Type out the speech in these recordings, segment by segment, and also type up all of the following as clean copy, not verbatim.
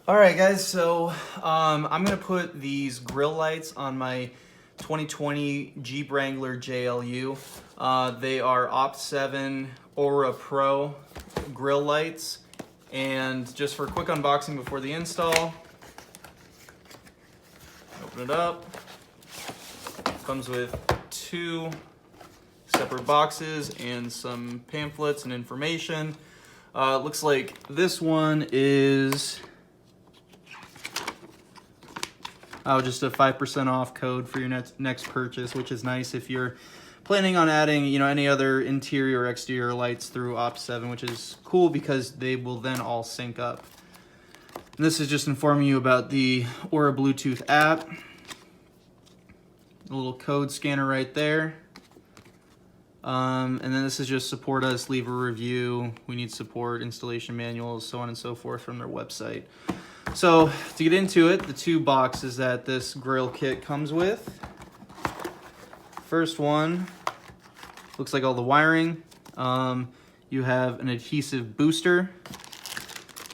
Alright guys, so I'm going to put these grill lights on my 2020 Jeep Wrangler JLU. They are OPT7 Aura Pro grill lights. And just for a quick unboxing before the install, open it up. Comes with two separate boxes and some pamphlets and information. Looks like this one is just a 5% off code for your next purchase, which is nice if you're planning on adding, any other interior or exterior lights through OPT7, which is cool because they will then all sync up. And this is just informing you about the Aura Bluetooth app. A little code scanner right there. And then this is just support us, leave a review. We need support, installation manuals, so on and so forth from their website. So to get into it, the two boxes that this grill kit comes with. First one looks like all the wiring. You have an adhesive booster.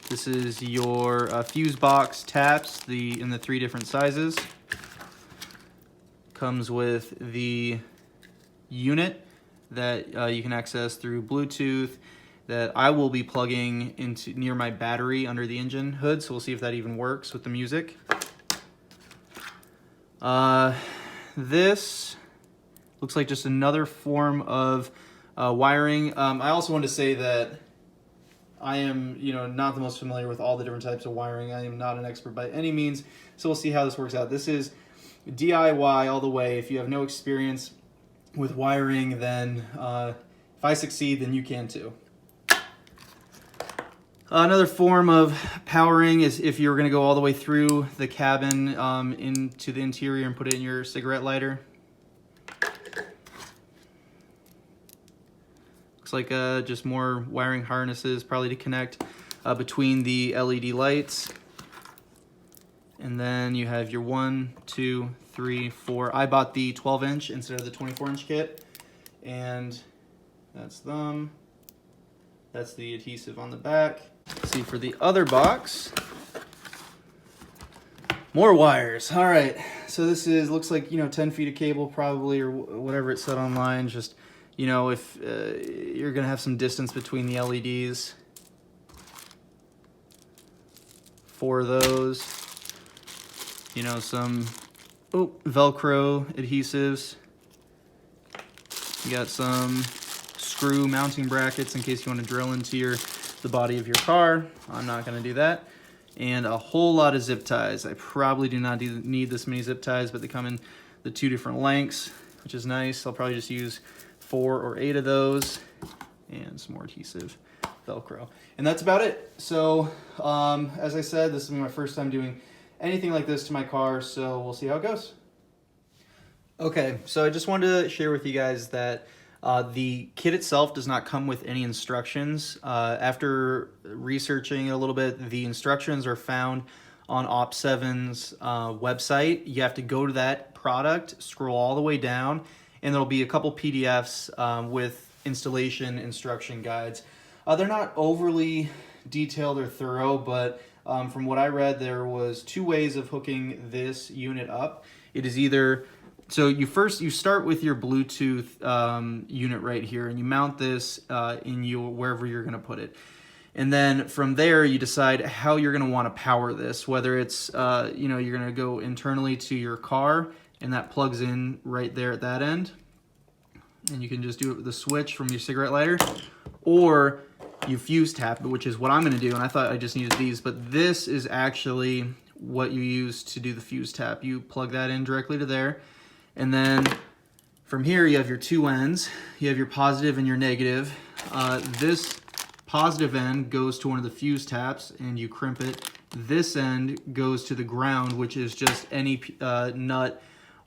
This is your fuse box taps in the three different sizes. Comes with the unit that you can access through Bluetooth that I will be plugging into near my battery under the engine hood, so we'll see if that even works with the music. This looks like just another form of wiring. I also wanted to say that I am, not the most familiar with all the different types of wiring. I am not an expert by any means, so we'll see how this works out. This is DIY all the way. If you have no experience with wiring, then if I succeed, then you can too. Another form of powering is if you're going to go all the way through the cabin into the interior and put it in your cigarette lighter. Looks like just more wiring harnesses, probably to connect between the LED lights. And then you have your 1, 2, 3, 4. I bought the 12-inch instead of the 24-inch kit. And that's them. That's the adhesive on the back. Let's see for the other box. More wires. All right. So this looks like 10 feet of cable probably, or whatever it said online. Just if you're gonna have some distance between the LEDs. 4 of those. Some Velcro adhesives. You got some screw mounting brackets in case you want to drill into the body of your car. I'm not going to do that. And a whole lot of zip ties. I probably do not need this many zip ties, but they come in the 2 different lengths, which is nice. I'll probably just use 4 or 8 of those, and some more adhesive Velcro. And that's about it. So as I said, this is my first time doing anything like this to my car, so we'll see how it goes. Okay, so I just wanted to share with you guys that the kit itself does not come with any instructions. After researching a little bit, the instructions are found on OPT7's website. You have to go to that product, scroll all the way down, and there'll be a couple PDFs with installation instruction guides. They're not overly detailed or thorough, but from what I read, there was 2 ways of hooking this unit up. It is either, so you start with your Bluetooth unit right here, and you mount this in wherever you're going to put it. And then from there, you decide how you're going to want to power this, whether it's, you're going to go internally to your car, and that plugs in right there at that end. And you can just do it with the switch from your cigarette lighter, or you fuse tap it, which is what I'm going to do. And I thought I just needed these, but this is actually what you use to do the fuse tap. You plug that in directly to there, and then from here you have your 2 ends. You have your positive and your negative. This positive end goes to one of the fuse taps, and you crimp it. This end goes to the ground, which is just any nut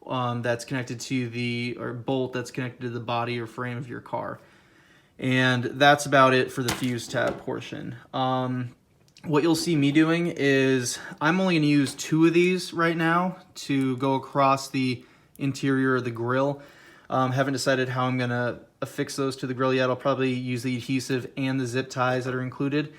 that's connected to or bolt that's connected to the body or frame of your car. And that's about it for the fuse tab portion. What you'll see me doing is I'm only going to use 2 of these right now to go across the interior of the grill. Haven't decided how I'm going to affix those to the grill yet. I'll probably use the adhesive and the zip ties that are included.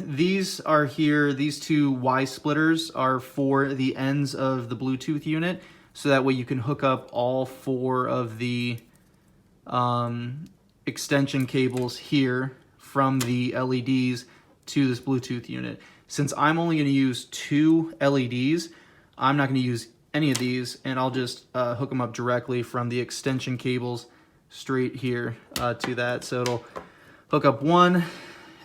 these are here, these two Y splitters are for the ends of the Bluetooth unit, so that way you can hook up all 4 of the extension cables here from the LEDs to this Bluetooth unit. Since I'm only going to use 2 LEDs, I'm not going to use any of these, and I'll just hook them up directly from the extension cables straight here to that. So it'll hook up one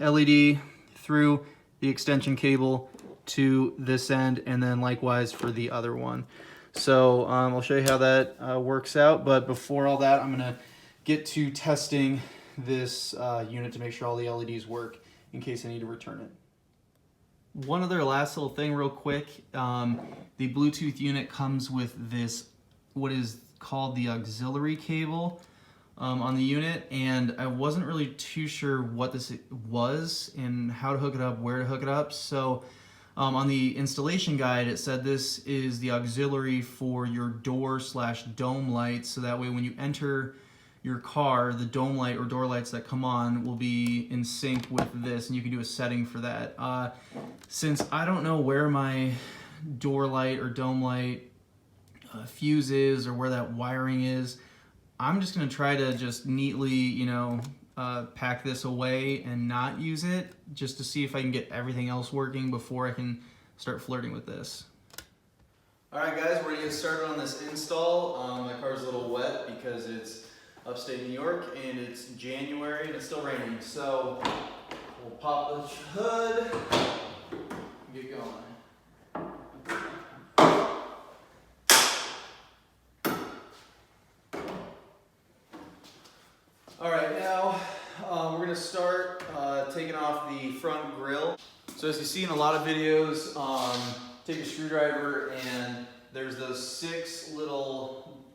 LED through the extension cable to this end, and then likewise for the other one. So I'll show you how that works out, but before all that, I'm going to get to testing this unit to make sure all the LEDs work in case I need to return it. One other last little thing real quick, the Bluetooth unit comes with this, what is called the auxiliary cable on the unit, and I wasn't really too sure what this was and how to hook it up, where to hook it up. So on the installation guide, it said this is the auxiliary for your door/dome lights, so that way when you enter your car, the dome light or door lights that come on will be in sync with this, and you can do a setting for that. Since I don't know where my door light or dome light fuse is or where that wiring is, I'm just gonna try to just neatly, pack this away and not use it, just to see if I can get everything else working before I can start flirting with this. All right, guys, we're gonna get started on this install. My car's a little wet because it's upstate New York and it's January and it's still raining. So we'll pop the hood and get going. All right, now we're gonna start taking off the front grille. So as you see in a lot of videos, take a screwdriver and there's those 6 little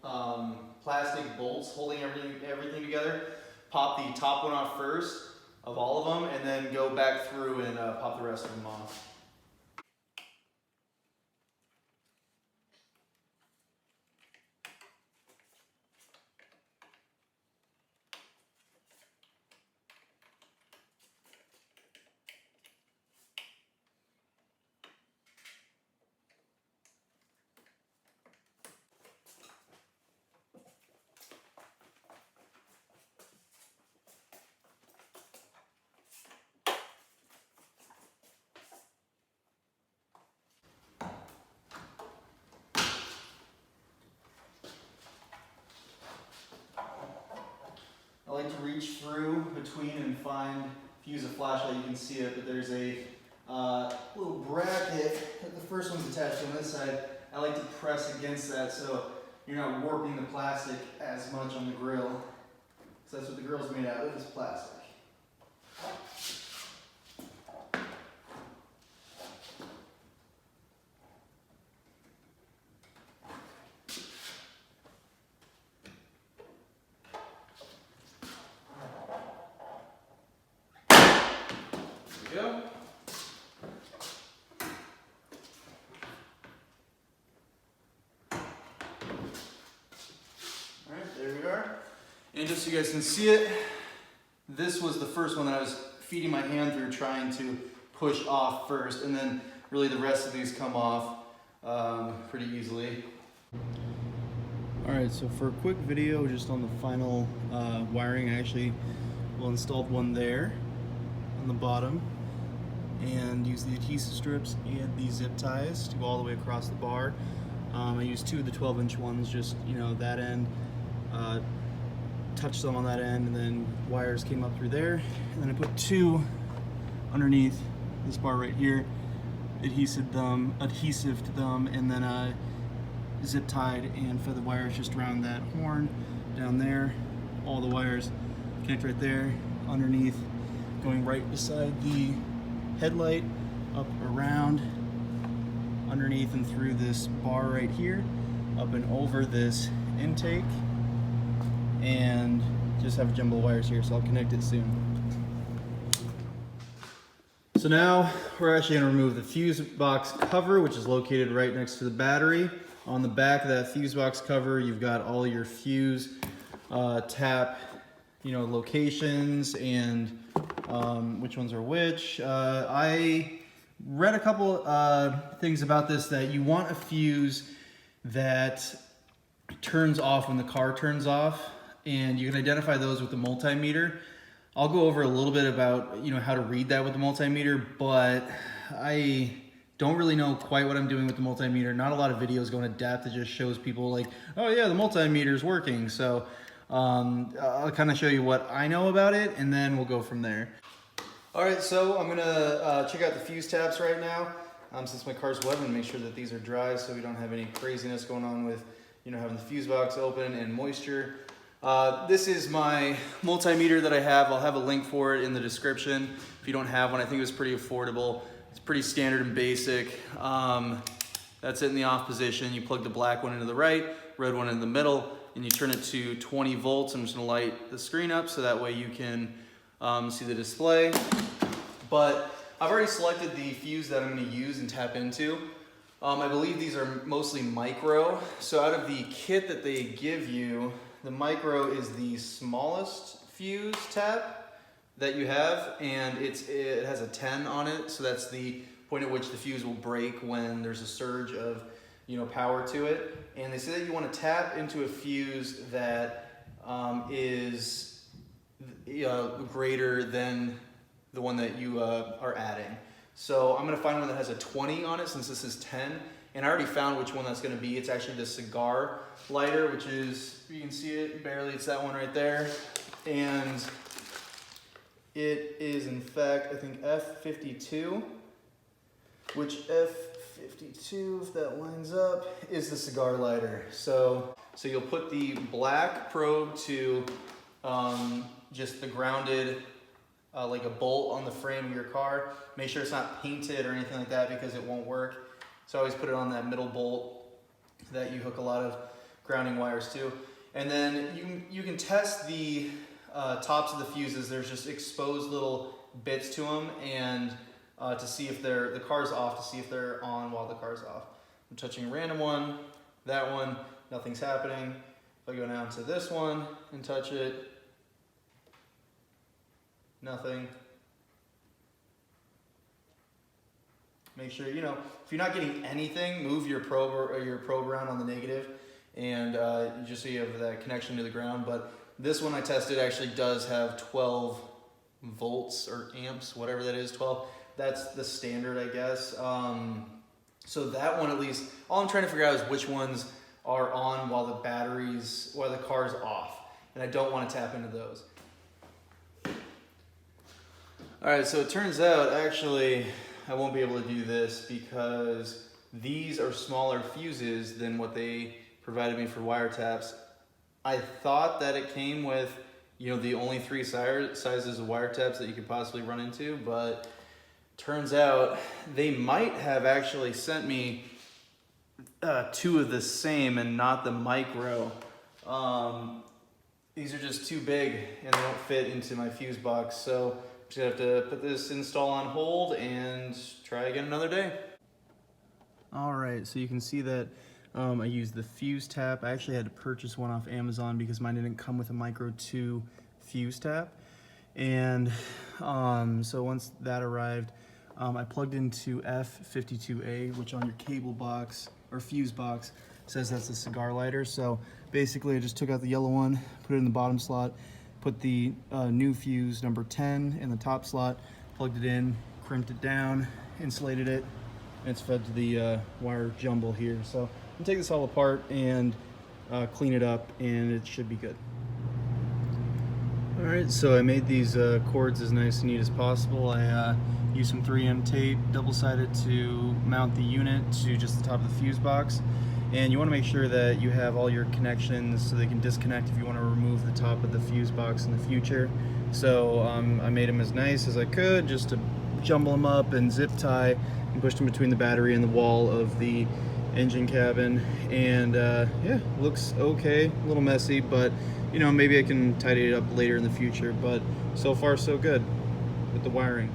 plastic bolts holding everything together. Pop the top one off first of all of them, and then go back through and pop the rest of them off. I like to reach through between and use a flashlight, you can see it, but there's a little bracket that the first one's attached on this side. I like to press against that so you're not warping the plastic as much on the grill. So that's what the grill's made out of, is plastic. Go. Alright, there we are. And just so you guys can see it, this was the first one that I was feeding my hand through trying to push off first, and then really the rest of these come off pretty easily. Alright, so for a quick video just on the final wiring, I actually installed one there on the bottom, and use the adhesive strips and the zip ties to go all the way across the bar. I used 2 of the 12-inch ones, just that end, touched them on that end, and then wires came up through there. And then I put 2 underneath this bar right here, adhesive to them, and then zip tied and fed the wires just around that horn down there. All the wires connect right there underneath, going right beside the headlight, up around, underneath and through this bar right here, up and over this intake, and just have a jumble of wires here, so I'll connect it soon. So now we're actually going to remove the fuse box cover, which is located right next to the battery. On the back of that fuse box cover, you've got all your fuse tap locations and which ones are which. I read a couple things about this, that you want a fuse that turns off when the car turns off, and you can identify those with the multimeter. I'll go over a little bit about how to read that with the multimeter, but I don't really know quite what I'm doing with the multimeter. Not a lot of videos going to depth. It just shows people like, oh yeah, the multimeter is working. So I'll kind of show you what I know about it, and then we'll go from there. All right, so I'm gonna check out the fuse taps right now. Since my car's wet, I'm gonna make sure that these are dry so we don't have any craziness going on with having the fuse box open and moisture. This is my multimeter that I have. I'll have a link for it in the description if you don't have one. I think it was pretty affordable. It's pretty standard and basic. That's it in the off position. You plug the black one into the right, red one in the middle, and you turn it to 20 volts. I'm just gonna light the screen up so that way you can see the display. But I've already selected the fuse that I'm gonna use and tap into. I believe these are mostly micro. So out of the kit that they give you, the micro is the smallest fuse tap that you have, and it has a 10 on it, so that's the point at which the fuse will break when there's a surge of power to it. And they say that you want to tap into a fuse that is greater than the one that you are adding. So I'm going to find one that has a 20 on it, since this is 10. And I already found which one that's going to be. It's actually the cigar lighter, which is, you can see it barely, it's that one right there. And it is in fact, I think F52, which F52, if that lines up, is the cigar lighter. So you'll put the black probe to just the grounded, like a bolt on the frame of your car. Make sure it's not painted or anything like that, because it won't work. So I always put it on that middle bolt that you hook a lot of grounding wires to. And then you can test the tops of the fuses. There's just exposed little bits to them, and to see if the car's off, to see if they're on while the car's off. I'm touching a random one, that one, nothing's happening. If I go down to this one and touch it, nothing. Make sure, if you're not getting anything, move your probe around on the negative, and just so you have that connection to the ground. But this one I tested actually does have 12 volts or amps, whatever that is, 12. That's the standard, I guess. So that one, at least, all I'm trying to figure out is which ones are on while the car's off, and I don't want to tap into those. All right, so it turns out, actually, I won't be able to do this because these are smaller fuses than what they provided me for wiretaps. I thought that it came with, the only 3 sizes of wiretaps that you could possibly run into, but turns out they might have actually sent me 2 of the same and not the micro. These are just too big and they don't fit into my fuse box, so I'm just gonna have to put this install on hold and try again another day. All right, so you can see that I used the fuse tap. I actually had to purchase one off Amazon because mine didn't come with a micro 2 fuse tap. And so once that arrived, I plugged into F52A, which on your cable box or fuse box says that's a cigar lighter. So basically I just took out the yellow one, put it in the bottom slot, put the new fuse number 10 in the top slot, plugged it in, crimped it down, insulated it, and it's fed to the wire jumble here. So I'm gonna take this all apart and clean it up, and it should be good. All right, so I made these cords as nice and neat as possible. I used some 3M tape, double-sided, to mount the unit to just the top of the fuse box. And you want to make sure that you have all your connections so they can disconnect if you want to remove the top of the fuse box in the future. So I made them as nice as I could, just to jumble them up and zip tie and push them between the battery and the wall of the engine cabin. And yeah, looks okay, a little messy, but maybe I can tidy it up later in the future. But so far so good with the wiring.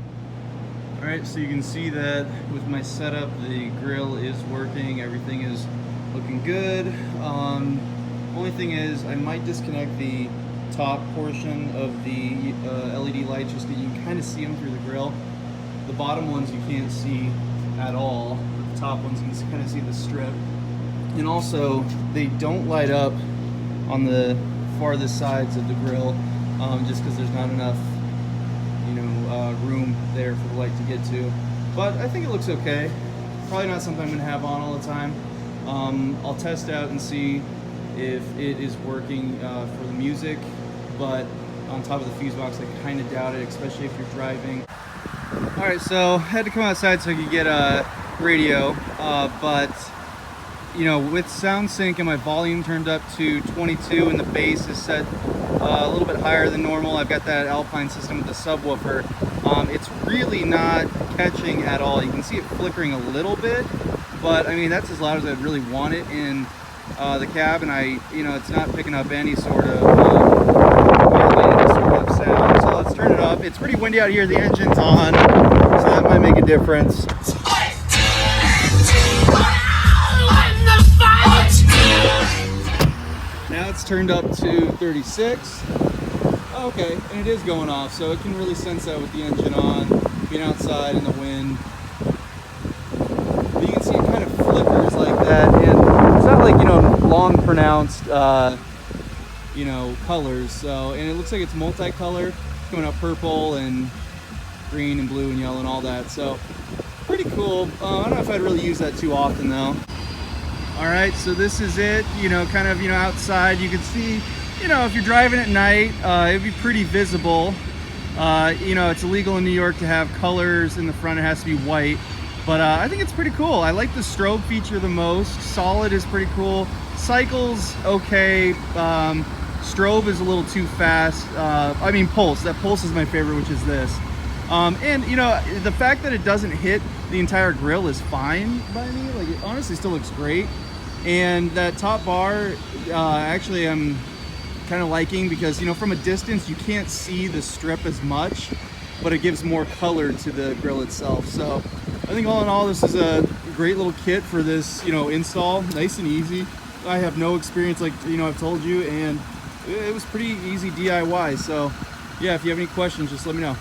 All right, so you can see that with my setup, the grill is working, everything is looking good. Only thing is, I might disconnect the top portion of the LED light just so you can kind of see them through the grill. The bottom ones you can't see at all. The top ones you can kind of see the strip. And also, they don't light up on the farthest sides of the grill, just because there's not enough, room there for the light to get to. But I think it looks okay. Probably not something I'm gonna have on all the time. I'll test out and see if it is working for the music, but on top of the fuse box, I kind of doubt it, especially if you're driving. All right, so I had to come outside so I could get a radio, but with sound sync and my volume turned up to 22 and the bass is set a little bit higher than normal. I've got that Alpine system with the subwoofer. It's really not catching at all. You can see it flickering a little bit, but I mean, that's as loud as I'd really want it in the cab, and it's not picking up any sort of sound. So let's turn it up. It's pretty windy out here. The engine's on, so that might make a difference. Now it's turned up to 36. Okay, and it is going off, so it can really sense that with the engine on, being outside in the wind. But you can see it kind of flickers like that, and it's not like, long pronounced, colors. So, and it looks like it's multicolor, coming up purple and green and blue and yellow and all that. So, pretty cool. I don't know if I'd really use that too often though. All right, so this is it, kind of, outside. You can see, if you're driving at night, it'd be pretty visible. It's illegal in New York to have colors in the front. It has to be white. But I think it's pretty cool. I like the strobe feature the most. Solid is pretty cool. Cycle's okay. Strobe is a little too fast. Pulse. That pulse is my favorite, which is this. And the fact that it doesn't hit the entire grill is fine by me. Like, it honestly still looks great. And that top bar, actually I'm kind of liking, because from a distance you can't see the strip as much, but it gives more color to the grill itself. So I think all in all, this is a great little kit for this install. Nice and easy. I have no experience, like I've told you, and it was pretty easy DIY. So yeah, if you have any questions, just let me know.